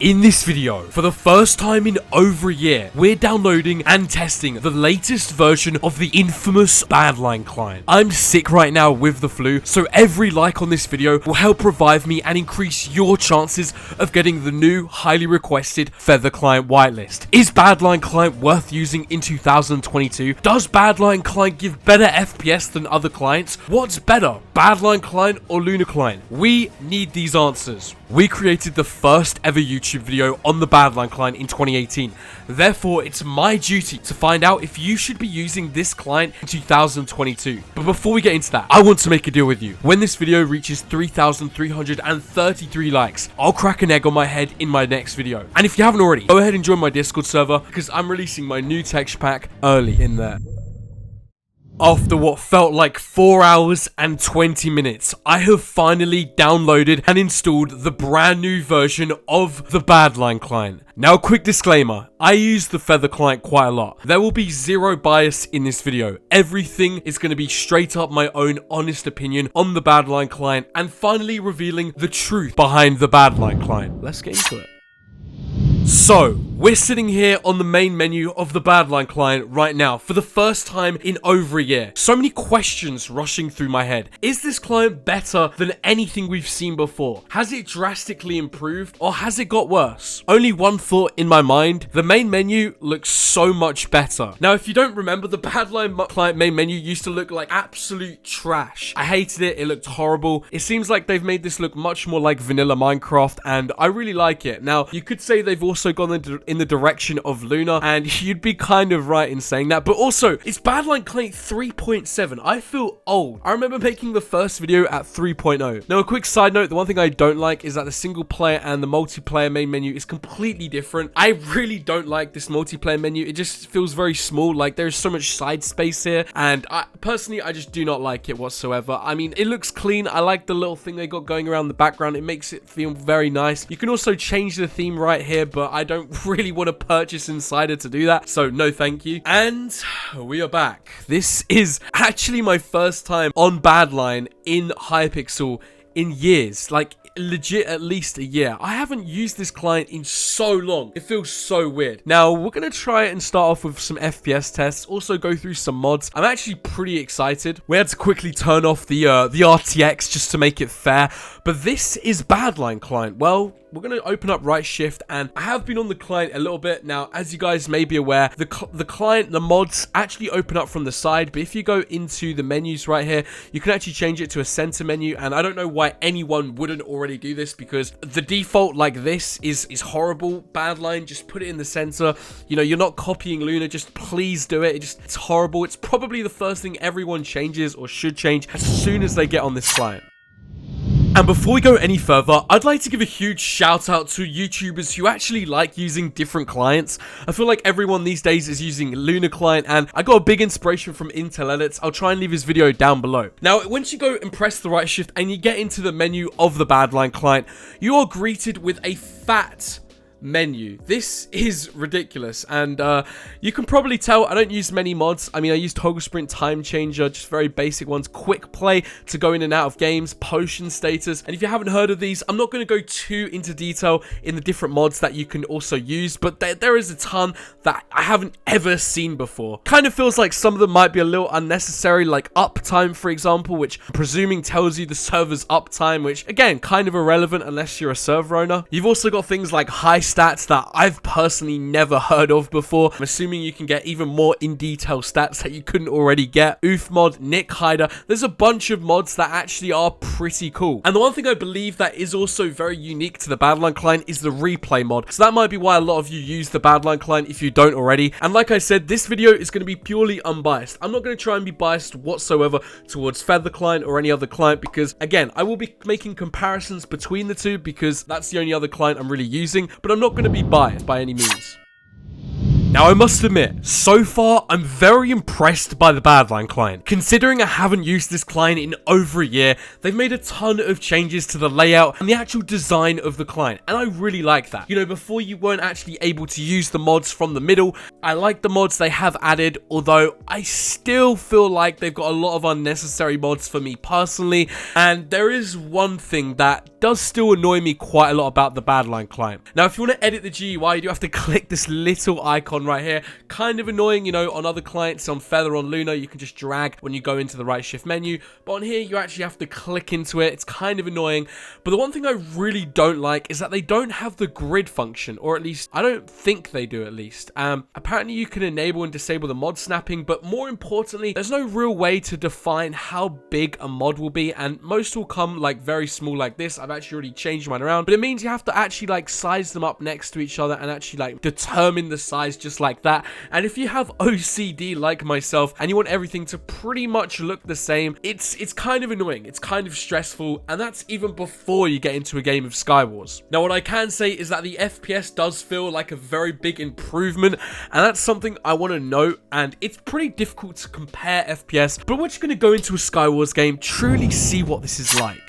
In this video, for the first time in over a year, we're downloading and testing the latest version of the infamous Badlion Client. I'm sick right now with the flu, so every like on this video will help revive me and increase your chances of getting the new, highly requested Feather Client whitelist. Is Badlion Client worth using in 2022? Does Badlion Client give better FPS than other clients? What's better, Badlion Client or Luna Client? We need these answers. We created the first ever YouTube video on the Badlion Client in 2018. Therefore, it's my duty to find out if you should be using this client in 2022. But before we get into that, I want to make a deal with you. When this video reaches 3,333 likes, I'll crack an egg on my head in my next video. And if you haven't already, go ahead and join my Discord server because I'm releasing my new texture pack early in there. After what felt like 4 hours and 20 minutes, I have finally downloaded and installed the brand new version of the Badlion Client. Now, quick disclaimer, I use the Feather Client quite a lot. There will be zero bias in this video. Everything is going to be straight up my own honest opinion on the Badlion Client and finally revealing the truth behind the Badlion Client. Let's get into it. So, we're sitting here on the main menu of the Badlion Client right now for the first time in over a year. So many questions rushing through my head. Is this client better than anything we've seen before? Has it drastically improved or has it got worse? Only one thought in my mind, the main menu looks so much better. Now, if you don't remember, the Badlion Client main menu used to look like absolute trash. I hated it, it looked horrible. It seems like they've made this look much more like vanilla Minecraft and I really like it. Now, you could say they've also gone in the direction of Luna, and you'd be kind of right in saying that, but also it's Badlion Client 3.7. I feel old. I remember making the first video at 3.0. Now, a quick side note, the one thing I don't like is that the single player and the multiplayer main menu is completely different. I really don't like this multiplayer menu. It just feels very small. Like, there's so much side space here, and I just do not like it whatsoever. I mean, it looks clean. I like the little thing they got going around the background. It makes it feel very nice. You can also change the theme right here, but I don't really want to purchase Insider to do that, so no thank you. And we are back. This is actually my first time on Badlion in Hypixel in years, like legit at least a year. I haven't used this client in so long. It feels so weird. Now, we're going to try and start off with some FPS tests, also go through some mods. I'm actually pretty excited. We had to quickly turn off the RTX just to make it fair, but this is Badlion Client. Well, we're going to open up right shift, and I have been on the client a little bit. Now, as you guys may be aware, the client, the mods actually open up from the side, but if you go into the menus right here, you can actually change it to a center menu, and I don't know why anyone wouldn't already do this because the default like this is horrible. Badlion, just put it in the center. You know, you're not copying Luna, just please do it. It's horrible. It's probably the first thing everyone changes or should change as soon as they get on this client. And before we go any further, I'd like to give a huge shout out to YouTubers who actually like using different clients. I feel like everyone these days is using Luna Client, and I got a big inspiration from Intel Edits. I'll try and leave his video down below. Now, once you go and press the right shift and you get into the menu of the Badlion Client, you are greeted with a fat menu. This is ridiculous, and you can probably tell I don't use many mods. I mean, I use Toggle Sprint, Time Changer, just very basic ones, Quick Play to go in and out of games, Potion Status, and if you haven't heard of these, I'm not going to go too into detail in the different mods that you can also use, but there is a ton that I haven't ever seen before. Kind of feels like some of them might be a little unnecessary, like uptime, for example, which I'm presuming tells you the server's uptime, which again, kind of irrelevant unless you're a server owner. You've also got things like high stats that I've personally never heard of before. I'm assuming you can get even more in-detail stats that you couldn't already get. Oof mod, Nick Hider. There's a bunch of mods that actually are pretty cool. And the one thing I believe that is also very unique to the Badlion Client is the replay mod. So that might be why a lot of you use the Badlion Client if you don't already. And like I said, this video is going to be purely unbiased. I'm not going to try and be biased whatsoever towards Feather Client or any other client because, again, I will be making comparisons between the two because that's the only other client I'm really using, but I'm not going to be biased by any means. Now, I must admit, so far, I'm very impressed by the Badlion client. Considering I haven't used this client in over a year, they've made a ton of changes to the layout and the actual design of the client, and I really like that. You know, before you weren't actually able to use the mods from the middle. I like the mods they have added, although I still feel like they've got a lot of unnecessary mods for me personally, and there is one thing that does still annoy me quite a lot about the Badlion client. Now, if you want to edit the GUI, you do have to click this little icon right here. Kind of annoying, you know, on other clients, on Feather, on Luna, you can just drag when you go into the right shift menu, but on here, you actually have to click into it. It's kind of annoying, but the one thing I really don't like is that they don't have the grid function, or at least, I don't think they do at least. Apparently, you can enable and disable the mod snapping, but more importantly, there's no real way to define how big a mod will be, and most will come like very small like this. I've actually already changed mine around, but it means you have to actually like size them up next to each other and actually like determine the size just like that. And if you have OCD like myself and you want everything to pretty much look the same, it's kind of annoying, it's kind of stressful, and that's even before you get into a game of Skywars. Now, what I can say is that the FPS does feel like a very big improvement, and that's something I want to note, and it's pretty difficult to compare FPS, but we're just going to go into a Skywars game, truly see what this is like.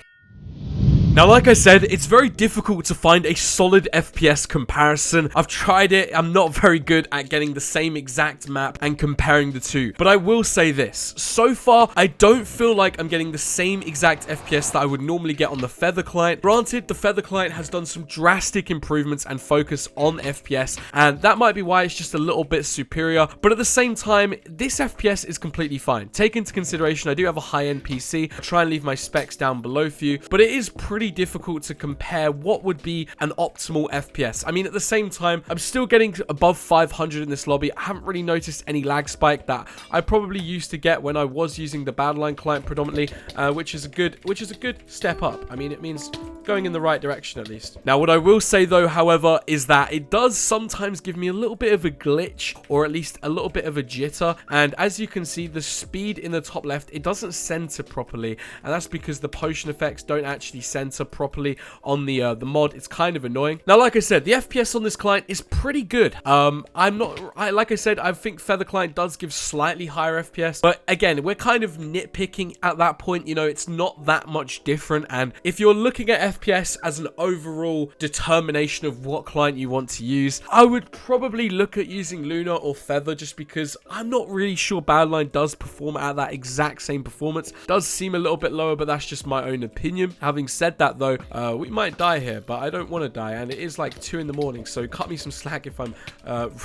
Now, like I said, it's very difficult to find a solid FPS comparison. I've tried it. I'm not very good at getting the same exact map and comparing the two. But I will say this. So far, I don't feel like I'm getting the same exact FPS that I would normally get on the Feather client. Granted, the Feather client has done some drastic improvements and focus on FPS, and that might be why it's just a little bit superior. But at the same time, this FPS is completely fine. Take into consideration, I do have a high-end PC. I'll try and leave my specs down below for you, but it is pretty difficult to compare what would be an optimal FPS. I mean, at the same time, I'm still getting above 500 in this lobby. I haven't really noticed any lag spike that I probably used to get when I was using the Badlion client predominantly, which is a good step up. I mean, it means going in the right direction at least. Now, what I will say though, however, is that it does sometimes give me a little bit of a glitch, or at least a little bit of a jitter. And as you can see, the speed in the top left, it doesn't center properly, and that's because the potion effects don't actually center properly on the mod. It's kind of annoying. Now, like I said, the FPS on this client is pretty good. Like I said, I think Feather client does give slightly higher FPS, but again, we're kind of nitpicking at that point. You know, it's not that much different, and if you're looking at FPS as an overall determination of what client you want to use, I would probably look at using Luna or Feather, just because I'm not really sure Badlion does perform at that exact same performance. Does seem a little bit lower, but that's just my own opinion. Having said that though, we might die here, but I don't want to die, and it is like 2 in the morning, so cut me some slack if I'm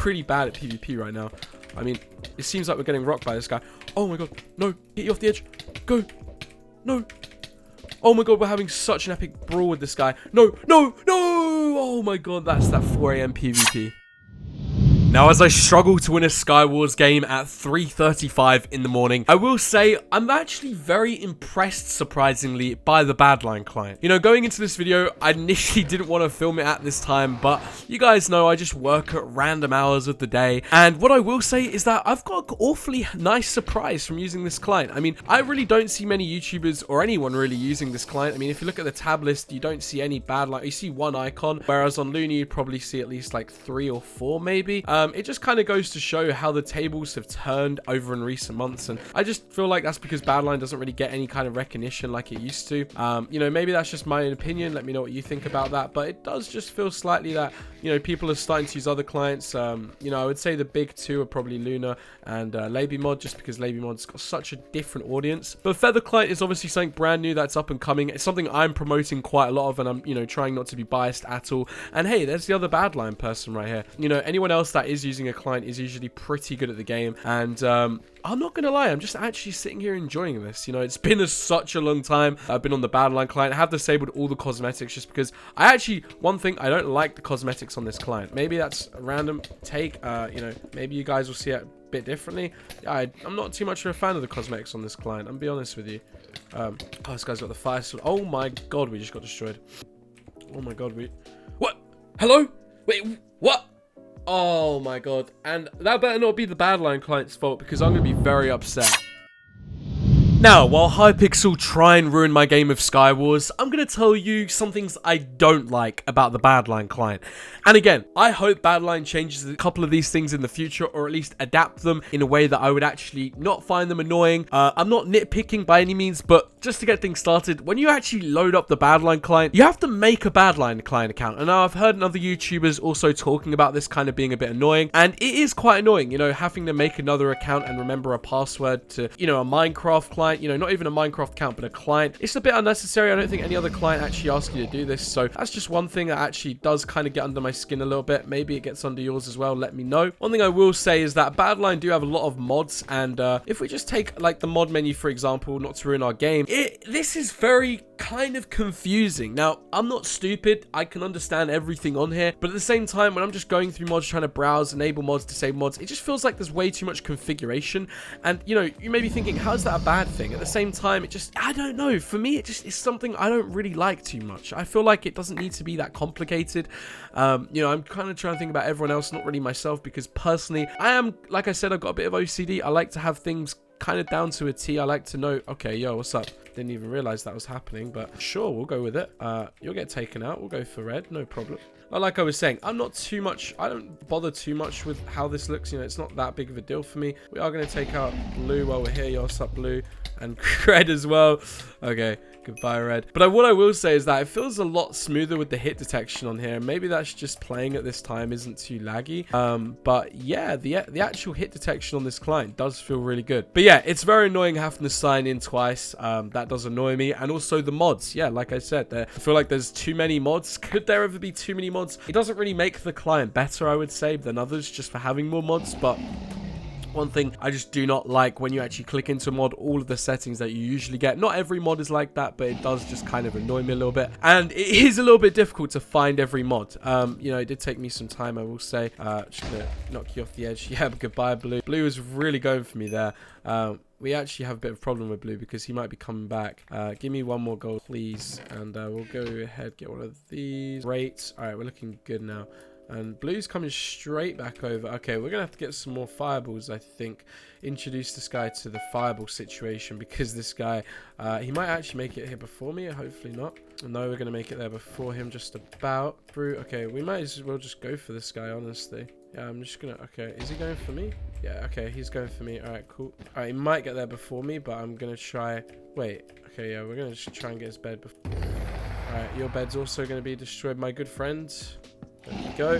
really bad at PvP right now. I mean, it seems like we're getting rocked by this guy. Oh my god, no, get you off the edge, go, no. Oh my god, we're having such an epic brawl with this guy. No, no, no! Oh my god, that's that 4 AM PvP. Now, as I struggle to win a Skywars game at 3:35 in the morning, I will say I'm actually very impressed, surprisingly, by the Badlion client. You know, going into this video, I initially didn't want to film it at this time, but you guys know I just work at random hours of the day. And what I will say is that I've got an awfully nice surprise from using this client. I mean, I really don't see many YouTubers or anyone really using this client. I mean, if you look at the tab list, you don't see any Badlion. You see 1 icon, whereas on Luna, you'd probably see at least like 3 or 4 maybe. It just kind of goes to show how the tables have turned over in recent months, and I just feel like that's because Badlion doesn't really get any kind of recognition like it used to. You know, maybe that's just my own opinion. Let me know what you think about that, but it does just feel slightly that, you know, people are starting to use other clients. You know, I would say the big two are probably Luna and LabyMod, just because LabyMod's got such a different audience. But Feather client is obviously something brand new that's up and coming. It's something I'm promoting quite a lot of, and I'm, you know, trying not to be biased at all. And hey, there's the other Badlion person right here. You know, anyone else that is using a client is usually pretty good at the game, and I'm not gonna lie, I'm just actually sitting here enjoying this. You know, it's been such a long time I've been on the Badlion client. I have disabled all the cosmetics just because I actually, one thing, I don't like the cosmetics on this client. Maybe that's a random take. You know, maybe you guys will see it a bit differently. I'm not too much of a fan of the cosmetics on this client, I'm be honest with you. Oh, this guy's got the fire sword. Oh my god, we just got destroyed. Oh my god, what? Hello? Wait, what? Oh my god, and that better not be the Badlion client's fault, because I'm going to be very upset. Now, while Hypixel try and ruin my game of Skywars, I'm going to tell you some things I don't like about the Badlion client. And again, I hope Badlion changes a couple of these things in the future, or at least adapt them in a way that I would actually not find them annoying. I'm not nitpicking by any means, but just to get things started, when you actually load up the Badlion client, you have to make a Badlion client account. And now I've heard other YouTubers also talking about this kind of being a bit annoying, and it is quite annoying, you know, having to make another account and remember a password to, you know, a Minecraft client, you know, not even a Minecraft account, but a client. It's a bit unnecessary. I don't think any other client actually asks you to do this. So that's just one thing that actually does kind of get under my skin a little bit. Maybe it gets under yours as well. Let me know. One thing I will say is that Badlion do have a lot of mods, and if we just take like the mod menu, for example, not to ruin our game, this is very kind of confusing. Now, I'm not stupid. I can understand everything on here, but at the same time, when I'm just going through mods, trying to browse, enable mods, disable mods, it just feels like there's way too much configuration. And, you know, you may be thinking, how's that a bad thing? At the same time, it just, I don't know. For me, it just is something I don't really like too much. I feel like it doesn't need to be that complicated. You know, I'm kind of trying to think about everyone else, not really myself, because personally, I am, like I said, I've got a bit of OCD. I like to have things kind of down to a T. I like to know, okay, yo, what's up? Didn't even realize that was happening, but sure, we'll go with it. You'll get taken out. We'll go for red, no problem. Well, like I was saying, I'm not too much, I don't bother too much with how this looks. You know, it's not that big of a deal for me. We are going to take out blue while we're here. Yo, what's up, blue? And red as well. Okay, goodbye, red. But what I will say is that it feels a lot smoother with the hit detection on here. Maybe that's just playing at this time isn't too laggy. But yeah, the actual hit detection on this client does feel really good. But yeah, it's very annoying having to sign in twice. That does annoy me. And also the mods. Yeah, like I said, I feel like there's too many mods. Could there ever be too many mods? It doesn't really make the client better, I would say, than others just for having more mods. But one thing I just do not like, when you actually click into a mod, all of the settings that you usually get. Not every mod is like that, but it does just kind of annoy me a little bit. And it is a little bit difficult to find every mod. You know, it did take me some time, I will say. Just gonna knock you off the edge. Yeah, but goodbye, blue. Blue is really going for me there. We actually have a bit of a problem with blue because he might be coming back. Give me one more goal, please. And we'll go ahead, get one of these. Great. All right, we're looking good now. And blue's coming straight back over. Okay, we're going to have to get some more fireballs, I think. Introduce this guy to the fireball situation, because this guy, he might actually make it here before me. Hopefully not. No, we're going to make it there before him, just about. Through. Okay, we might as well just go for this guy, honestly. Yeah, I'm just going to... Okay, is he going for me? Yeah, okay, he's going for me. All right, cool. All right, he might get there before me, but I'm going to try... Wait, okay, yeah, we're going to just try and get his bed before... All right, your bed's also going to be destroyed, my good friend. There we go.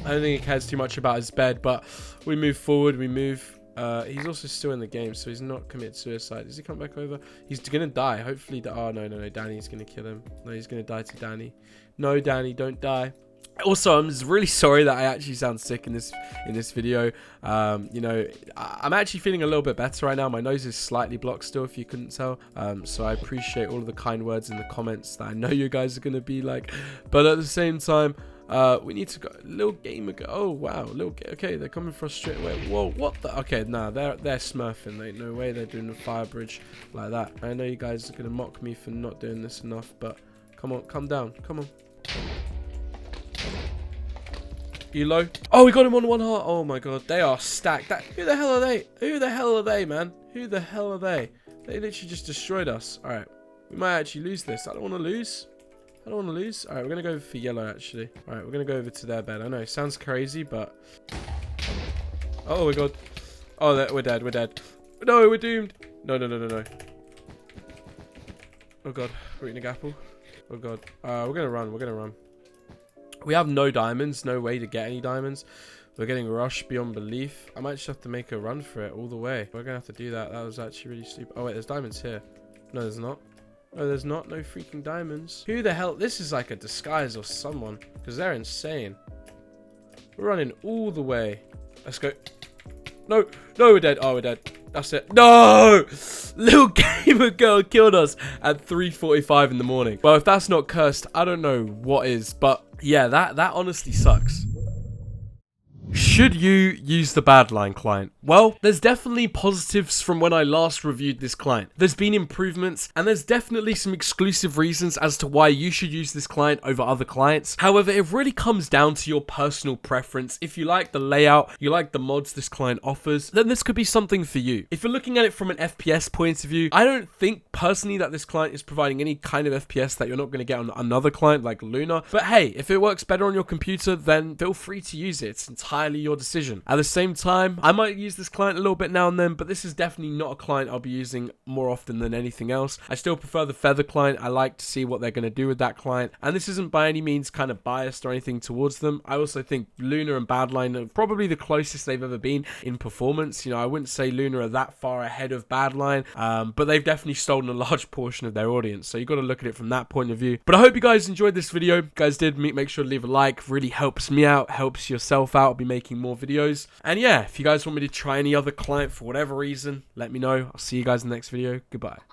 I don't think he cares too much about his bed, but we move forward, we move. He's also still in the game, so he's not committed suicide. Does he come back over? He's gonna die. Hopefully, oh no, Danny's gonna kill him. No, he's gonna die to Danny. No, Danny, don't die. Also, I'm really sorry that I actually sound sick in this video. You know, I'm actually feeling a little bit better right now. My nose is slightly blocked still, if you couldn't tell. So I appreciate all of the kind words in the comments that I know you guys are gonna be like. But at the same time, we need to go. Little game ago. Oh wow, okay, they're coming for us straight away. Whoa, what the? Okay, nah, they're smurfing. Ain't no way they're doing the fire bridge like that. I know you guys are gonna mock me for not doing this enough, but come on, come down, come on. You low? Oh, we got him on 1 heart. Oh my god, they are stacked. Who the hell are they? Who the hell are they, man? Who the hell are they? They literally just destroyed us. All right, we might actually lose this. I don't want to lose. I don't want to lose. All right, we're going to go for yellow, actually. All right, we're going to go over to their bed. I know, it sounds crazy, but... Oh, my God. Oh, we're dead. We're dead. No, we're doomed. No. Oh, God. We're eating a apple. Oh, God. We're going to run. We're going to run. We have no diamonds. No way to get any diamonds. We're getting rushed beyond belief. I might just have to make a run for it all the way. We're going to have to do that. That was actually really stupid. Oh, wait, there's diamonds here. No, there's not. Oh, there's not. No freaking diamonds. Who the hell? This is like a disguise or someone, because they're insane. We're running all the way. Let's go. No, we're dead. Oh, we're dead. That's it. No! Little gamer girl killed us at 3:45 in the morning. Well, if that's not cursed, I don't know what is. But yeah, that honestly sucks. Should you use the Badlion client? Well, there's definitely positives from when I last reviewed this client. There's been improvements, and there's definitely some exclusive reasons as to why you should use this client over other clients. However, it really comes down to your personal preference. If you like the layout, you like the mods this client offers, then this could be something for you. If you're looking at it from an FPS point of view, I don't think personally that this client is providing any kind of FPS that you're not going to get on another client like Luna. But hey, if it works better on your computer, then feel free to use it. It's entirely your decision. At the same time, I might use this client a little bit now and then, but this is definitely not a client I'll be using more often than anything else. I still prefer the Feather client. I like to see what they're going to do with that client, and this isn't by any means kind of biased or anything towards them. I also think Luna and Badlion are probably the closest they've ever been in performance. You know, I wouldn't say Luna are that far ahead of Badlion, but they've definitely stolen a large portion of their audience, so you got to look at it from that point of view. But I hope you guys enjoyed this video. If you guys did, make sure to leave a like. Really helps me out, helps yourself out. I'll be making more videos. And yeah, if you guys want me to try any other client for whatever reason, let me know. I'll see you guys in the next video. Goodbye.